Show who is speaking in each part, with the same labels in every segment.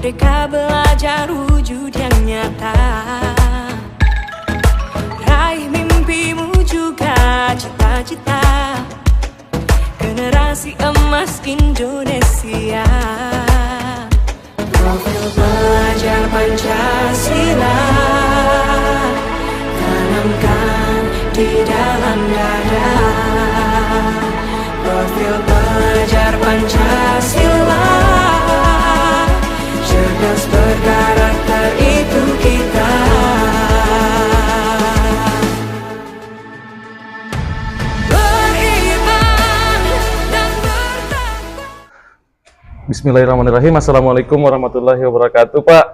Speaker 1: Merdeka belajar wujud yang nyata, raih mimpimu juga cita-cita, generasi emas Indonesia. Profil belajar Pancasila tanamkan di dalam dada. Profil belajar Pancasila, cerdas berkarakter itu kita. Beriman dan bertakwa.
Speaker 2: Bismillahirrahmanirrahim. Assalamualaikum warahmatullahi wabarakatuh, Pak.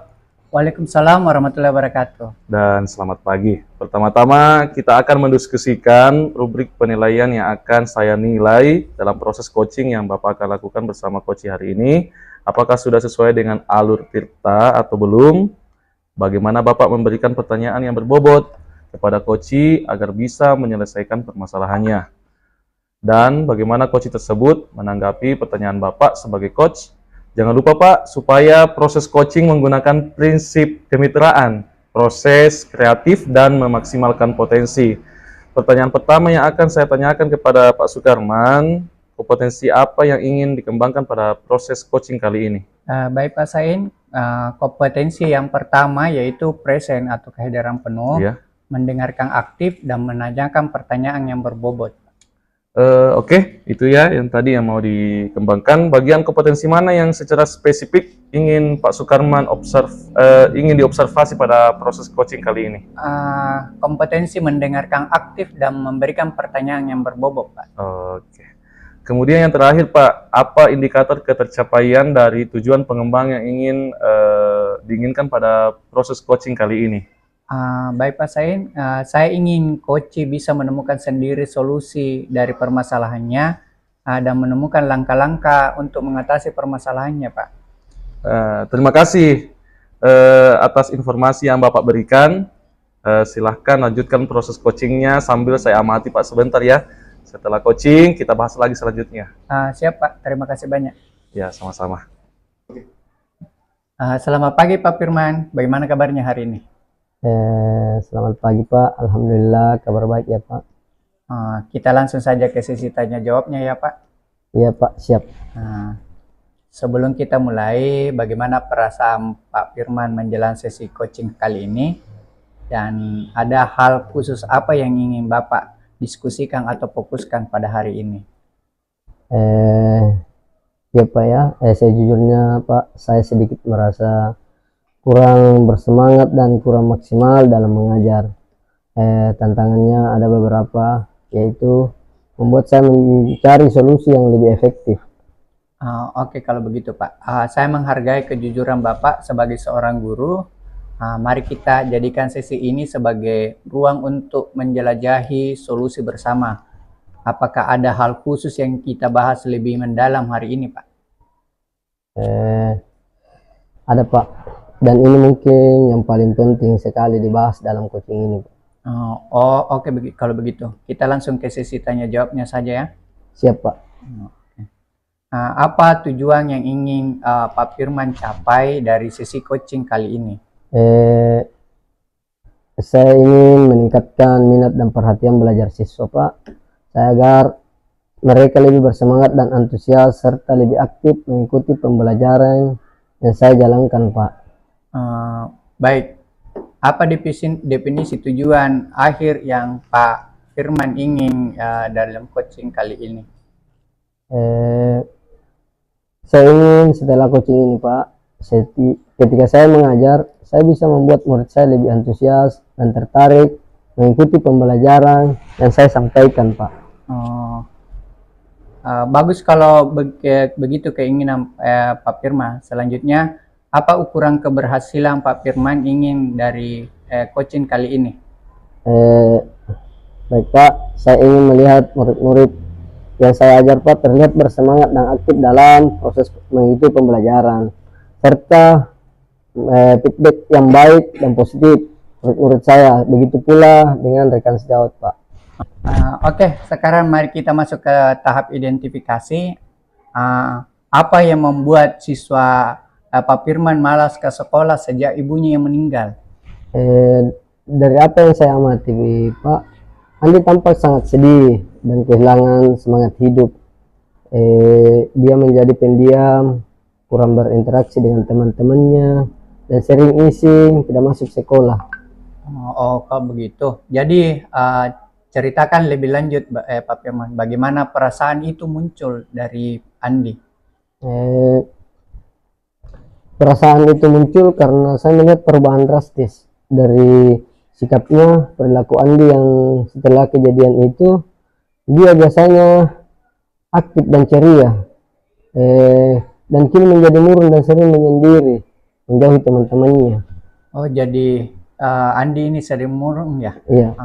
Speaker 3: Waalaikumsalam warahmatullahi wabarakatuh.
Speaker 2: Dan selamat pagi. Pertama-tama kita akan mendiskusikan rubrik penilaian yang akan saya nilai dalam proses coaching yang Bapak akan lakukan bersama Coach hari ini. Apakah sudah sesuai dengan alur Tirta atau belum? Bagaimana Bapak memberikan pertanyaan yang berbobot kepada Coach agar bisa menyelesaikan permasalahannya? Dan bagaimana Coach tersebut menanggapi pertanyaan Bapak sebagai Coach? Jangan lupa Pak, supaya proses coaching menggunakan prinsip kemitraan, proses kreatif, dan memaksimalkan potensi. Pertanyaan pertama yang akan saya tanyakan kepada Pak Sukarman, kompetensi apa yang ingin dikembangkan pada proses coaching kali ini?
Speaker 3: Baik Pak Sain, kompetensi yang pertama yaitu present atau kehadiran penuh,
Speaker 2: Ya.
Speaker 3: mendengarkan aktif, dan menanyakan pertanyaan yang berbobot.
Speaker 2: Oke, itu ya yang tadi yang mau dikembangkan. Bagian kompetensi mana yang secara spesifik ingin Pak Sukarman ingin diobservasi pada proses coaching kali ini?
Speaker 3: Kompetensi mendengarkan aktif dan memberikan pertanyaan yang berbobot, Pak.
Speaker 2: Oke. Kemudian yang terakhir Pak, apa indikator ketercapaian dari tujuan pengembang yang ingin diinginkan pada proses coaching kali ini?
Speaker 3: Baik Pak Sain, saya ingin coach bisa menemukan sendiri solusi dari permasalahannya dan menemukan langkah-langkah untuk mengatasi permasalahannya, Pak.
Speaker 2: Terima kasih atas informasi yang Bapak berikan. Silahkan lanjutkan proses coachingnya sambil saya amati Pak sebentar ya. Setelah coaching, kita bahas lagi selanjutnya.
Speaker 3: Siap Pak, terima kasih banyak.
Speaker 2: Ya, sama-sama.
Speaker 3: Selamat pagi Pak Firman, bagaimana kabarnya hari ini?
Speaker 4: Selamat pagi Pak, Alhamdulillah kabar baik ya Pak.
Speaker 3: Kita langsung saja ke sesi tanya jawabnya ya Pak.
Speaker 4: Iya Pak, siap.
Speaker 3: Sebelum kita mulai, bagaimana perasaan Pak Firman menjelang sesi coaching kali ini? Dan ada hal khusus apa yang ingin Bapak diskusikan atau fokuskan pada hari ini?
Speaker 4: Ya Pak ya, sejujurnya Pak, saya sedikit merasa kurang bersemangat dan kurang maksimal dalam mengajar. Tantangannya ada beberapa, yaitu membuat saya mencari solusi yang lebih efektif.
Speaker 3: Oke, kalau begitu Pak, saya menghargai kejujuran Bapak sebagai seorang guru. Mari kita jadikan sesi ini sebagai ruang untuk menjelajahi solusi bersama. Apakah ada hal khusus yang kita bahas lebih mendalam hari ini Pak?
Speaker 4: Ada Pak. Dan ini mungkin yang paling penting sekali dibahas dalam coaching ini.
Speaker 3: Oke. Kalau begitu, kita langsung ke sesi tanya jawabnya saja ya.
Speaker 4: Siap Pak.
Speaker 3: Apa tujuan yang ingin Pak Firman capai dari sesi coaching kali ini?
Speaker 4: Saya ingin meningkatkan minat dan perhatian belajar siswa Pak, agar mereka lebih bersemangat dan antusias serta lebih aktif mengikuti pembelajaran yang saya jalankan Pak.
Speaker 3: Baik, apa definisi tujuan akhir yang Pak Firman ingin dalam coaching kali ini?
Speaker 4: Saya ingin setelah coaching ini Pak, ketika saya mengajar, saya bisa membuat murid saya lebih antusias dan tertarik mengikuti pembelajaran yang saya sampaikan Pak.
Speaker 3: Bagus kalau begitu keinginan Pak Firman. Selanjutnya, apa ukuran keberhasilan Pak Firman ingin dari coaching kali ini?
Speaker 4: Baik Pak, saya ingin melihat murid-murid yang saya ajar Pak terlihat bersemangat dan aktif dalam proses mengikuti pembelajaran, serta feedback yang baik dan positif murid-murid saya. Begitu pula dengan rekan sejawat Pak.
Speaker 3: Oke, sekarang mari kita masuk ke tahap identifikasi. Apa yang membuat siswa Pak Firman malas ke sekolah sejak ibunya yang meninggal?
Speaker 4: Dari apa yang saya amati, Pak, Andi tampak sangat sedih dan kehilangan semangat hidup. Dia menjadi pendiam, kurang berinteraksi dengan teman-temannya, dan sering iseng, tidak masuk sekolah.
Speaker 3: Oh, kok begitu. Jadi ceritakan lebih lanjut, Pak Firman, bagaimana perasaan itu muncul dari Andi?
Speaker 4: Perasaan itu muncul karena saya melihat perubahan drastis dari sikapnya, perilaku Andi yang setelah kejadian itu, dia biasanya aktif dan ceria, dan kini menjadi murung dan sering menyendiri, menjauhi teman-temannya.
Speaker 3: Oh, jadi Andi ini sering murung ya?
Speaker 4: Iya.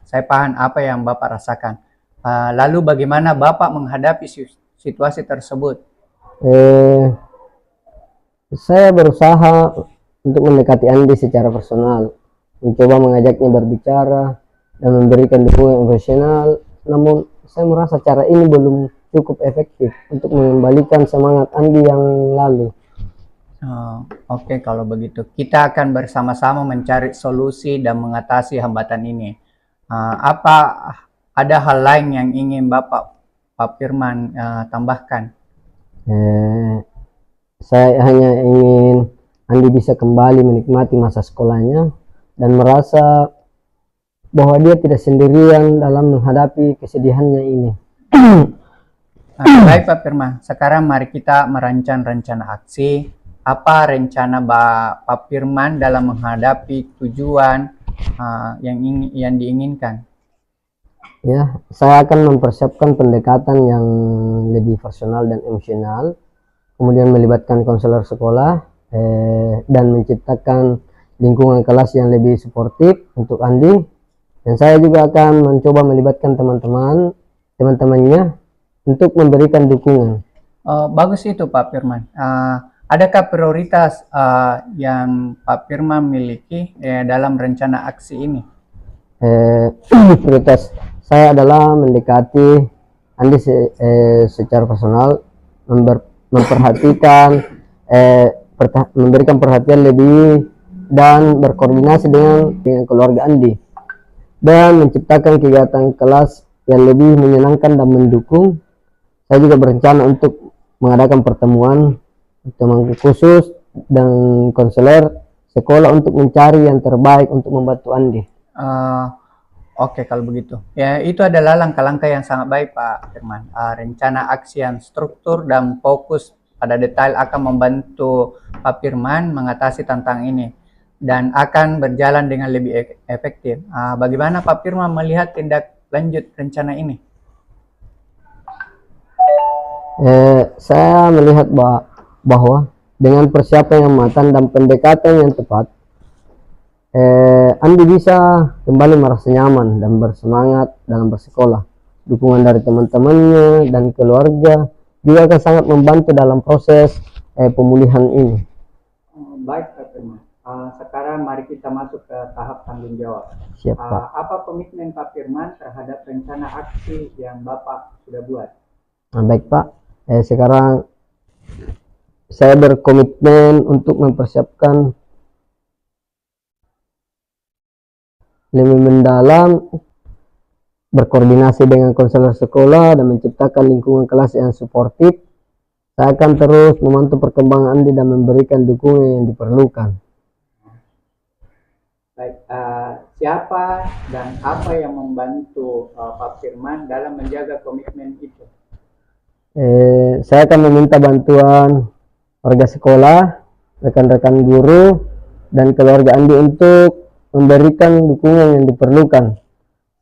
Speaker 3: Saya paham apa yang Bapak rasakan. Lalu bagaimana Bapak menghadapi situasi tersebut?
Speaker 4: Saya berusaha untuk mendekati Andi secara personal, mencoba mengajaknya berbicara dan memberikan dukungan emosional. Namun saya merasa cara ini belum cukup efektif untuk mengembalikan semangat Andi yang lalu.
Speaker 3: Oke, kalau begitu kita akan bersama-sama mencari solusi dan mengatasi hambatan ini. Apa ada hal lain yang ingin Bapak, Pak Firman, tambahkan?
Speaker 4: Saya hanya ingin Andi bisa kembali menikmati masa sekolahnya dan merasa bahwa dia tidak sendirian dalam menghadapi kesedihannya ini.
Speaker 3: Baik Pak Firman, sekarang mari kita merancang rencana aksi. Apa rencana Pak Firman dalam menghadapi tujuan yang diinginkan?
Speaker 4: Ya, saya akan mempersiapkan pendekatan yang lebih personal dan emosional, kemudian melibatkan konselor sekolah, dan menciptakan lingkungan kelas yang lebih suportif untuk Andi. Dan saya juga akan mencoba melibatkan teman-temannya untuk memberikan dukungan.
Speaker 3: Bagus itu Pak Firman. Adakah prioritas yang Pak Firman miliki dalam rencana aksi ini?
Speaker 4: Prioritas saya adalah mendekati Andi secara personal, memperhatikan, memberikan perhatian lebih dan berkoordinasi dengan keluarga Andi, dan menciptakan kegiatan kelas yang lebih menyenangkan dan mendukung. Saya juga berencana untuk mengadakan pertemuan teman khusus dan konselor sekolah untuk mencari yang terbaik untuk membantu Andi.
Speaker 3: Oke, kalau begitu. Ya, itu adalah langkah-langkah yang sangat baik Pak Firman. Rencana aksi yang struktur dan fokus pada detail akan membantu Pak Firman mengatasi tantangan ini dan akan berjalan dengan lebih efektif. Bagaimana Pak Firman melihat tindak lanjut rencana ini?
Speaker 4: Saya melihat bahwa dengan persiapan yang matang dan pendekatan yang tepat, Andi bisa kembali merasa nyaman dan bersemangat dalam bersekolah. Dukungan dari teman-temannya dan keluarga juga akan sangat membantu dalam proses pemulihan ini.
Speaker 3: Baik Pak Firman. Sekarang mari kita masuk ke tahap tanggung jawab.
Speaker 4: Siap, Pak.
Speaker 3: Apa komitmen Pak Firman terhadap rencana aksi yang Bapak sudah buat?
Speaker 4: Baik Pak, sekarang saya berkomitmen untuk mempersiapkan lebih mendalam, berkoordinasi dengan konselor sekolah dan menciptakan lingkungan kelas yang suportif. Saya akan terus memantau perkembangan Andi dan memberikan dukungan yang diperlukan.
Speaker 3: Baik, siapa dan apa yang membantu Pak Firman dalam menjaga komitmen itu?
Speaker 4: Saya akan meminta bantuan warga sekolah, rekan-rekan guru, dan keluarga Andi untuk memberikan dukungan yang diperlukan.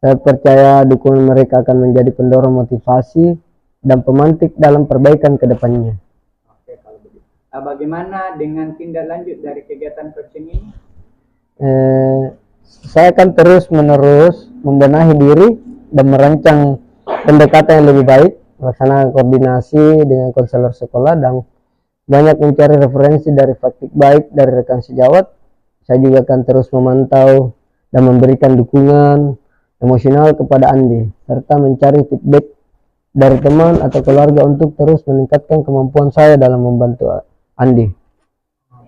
Speaker 4: Saya percaya dukungan mereka akan menjadi pendorong motivasi dan pemantik dalam perbaikan ke depannya.
Speaker 3: Oke, kalau begitu. Bagaimana dengan tindak lanjut dari kegiatan coaching ini?
Speaker 4: Saya akan terus-menerus membenahi diri dan merancang pendekatan yang lebih baik, melaksanakan koordinasi dengan konselor sekolah, dan banyak mencari referensi dari praktik baik dari rekan sejawat. Saya juga akan terus memantau dan memberikan dukungan emosional kepada Andi, serta mencari feedback dari teman atau keluarga untuk terus meningkatkan kemampuan saya dalam membantu Andi.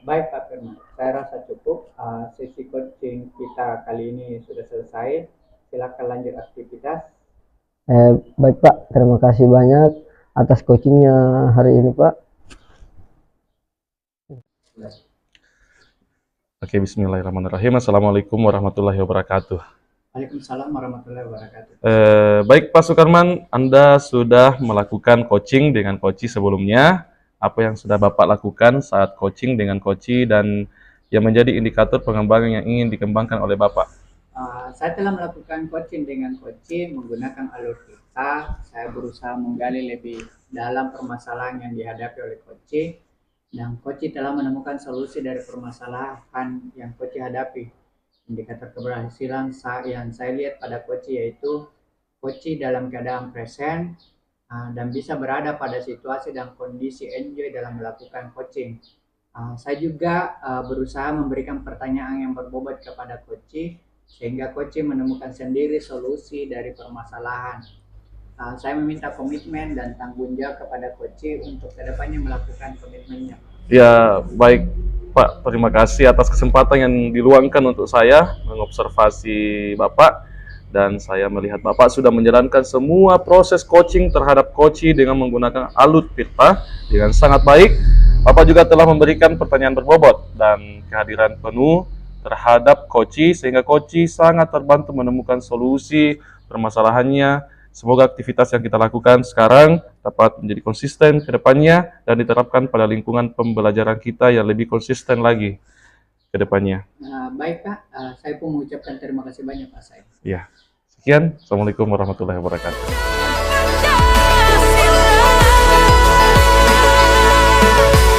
Speaker 3: Baik Pak Firman, saya rasa cukup. Sesi coaching kita kali ini sudah selesai. Silakan lanjut aktivitas.
Speaker 4: Baik Pak, terima kasih banyak atas coachingnya hari ini Pak.
Speaker 2: Oke, bismillahirrahmanirrahim. Assalamualaikum warahmatullahi wabarakatuh.
Speaker 3: Waalaikumsalam warahmatullahi wabarakatuh.
Speaker 2: Baik Pak Sukarman, Anda sudah melakukan coaching dengan coach sebelumnya. Apa yang sudah Bapak lakukan saat coaching dengan coach dan yang menjadi indikator pengembangan yang ingin dikembangkan oleh Bapak?
Speaker 3: Saya telah melakukan coaching dengan coach menggunakan alur kita. Saya berusaha menggali lebih dalam permasalahan yang dihadapi oleh coach. Dan coach telah menemukan solusi dari permasalahan yang coach hadapi. Indikator keberhasilan yang saya lihat pada coach yaitu coach dalam keadaan present dan bisa berada pada situasi dan kondisi enjoy dalam melakukan coaching. Saya juga berusaha memberikan pertanyaan yang berbobot kepada coach sehingga coach menemukan sendiri solusi dari permasalahan. Saya meminta komitmen dan tanggung jawab kepada coach untuk kedepannya melakukan komitmennya.
Speaker 2: Ya, baik Pak, terima kasih atas kesempatan yang diluangkan untuk saya mengobservasi Bapak, dan saya melihat Bapak sudah menjalankan semua proses coaching terhadap coach dengan menggunakan alut pita dengan sangat baik. Bapak juga telah memberikan pertanyaan berbobot dan kehadiran penuh terhadap coach sehingga coach sangat terbantu menemukan solusi permasalahannya. Semoga aktivitas yang kita lakukan sekarang dapat menjadi konsisten ke depannya dan diterapkan pada lingkungan pembelajaran kita yang lebih konsisten lagi ke depannya.
Speaker 3: Baik Pak, saya pun mengucapkan terima kasih banyak Pak Said.
Speaker 2: Ya, sekian. Assalamualaikum warahmatullahi wabarakatuh.
Speaker 1: Pancasila.